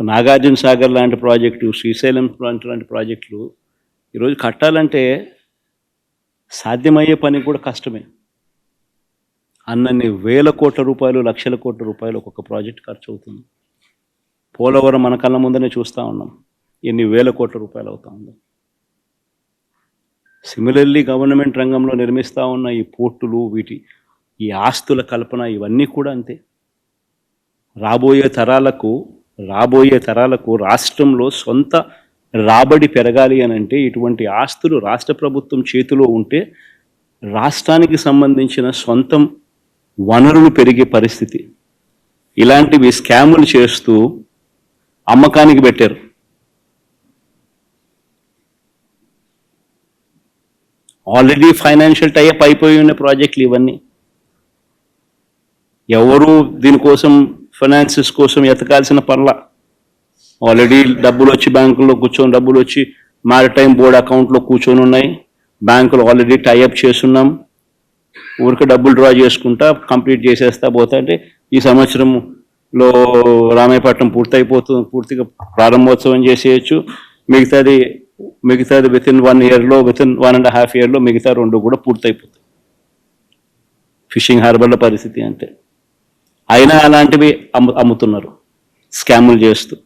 నాగార్జున సాగర్ లాంటి ప్రాజెక్టు, శ్రీశైలం లాంటి ప్రాజెక్టులు ఈరోజు కట్టాలంటే సాధ్యమయ్యే పని కూడా కష్టమే. అన్నన్ని వేల కోట్ల రూపాయలు, లక్షల కోట్ల రూపాయలు ఒక్కొక్క ప్రాజెక్ట్ ఖర్చు అవుతుంది. పోలవరం మన కళ్ళ ముందనే చూస్తూ ఉన్నాం, ఎన్ని వేల కోట్ల రూపాయలు అవుతా ఉందో. సిమిలర్లీ గవర్నమెంట్ రంగంలో నిర్మిస్తూ ఉన్న ఈ పోర్టులు, ఈ ఆస్తుల కల్పన, ఇవన్నీ కూడా అంతే. రాబోయే తరాలకు రాష్ట్రంలో సొంత రాబడి పెరగాలి అని అంటే ఇటువంటి ఆస్తులు రాష్ట్ర ప్రభుత్వం చేతిలో ఉంటే రాష్ట్రానికి సంబంధించిన సొంతం వనరులు పెరిగే పరిస్థితి. ఇలాంటివి స్కాములు చేస్తూ అమ్మకానికి పెట్టారు. ఆల్రెడీ ఫైనాన్షియల్ టైప్ అయిపోయి ఉన్న ప్రాజెక్టులు ఇవన్నీ. ఎవరు దీనికోసం ఫైనాన్సెస్ కోసం ఎతకాల్సిన పనుల. ఆల్రెడీ డబ్బులు వచ్చి బ్యాంకుల్లో కూర్చొని, డబ్బులు వచ్చి మ్యారిటైమ్ బోర్డ్ అకౌంట్లో కూర్చొని ఉన్నాయి. బ్యాంకులు ఆల్రెడీ టైఅప్ చేస్తున్నాం. ఊరికి డబ్బులు డ్రా చేసుకుంటా కంప్లీట్ చేసేస్తా పోతా అంటే ఈ సంవత్సరంలో రామాయపట్నం పూర్తిగా ప్రారంభోత్సవం చేసేయచ్చు. మిగతాది వితిన్ 1 ఇయర్లో, వితిన్ 1.5 ఇయర్లో మిగతా 2 కూడా పూర్తయిపోతాయి. ఫిషింగ్ హార్బర్ల పరిస్థితి అంతే. అయినా అలాంటివి అమ్ముతున్నారు స్కాములు చేస్తూ.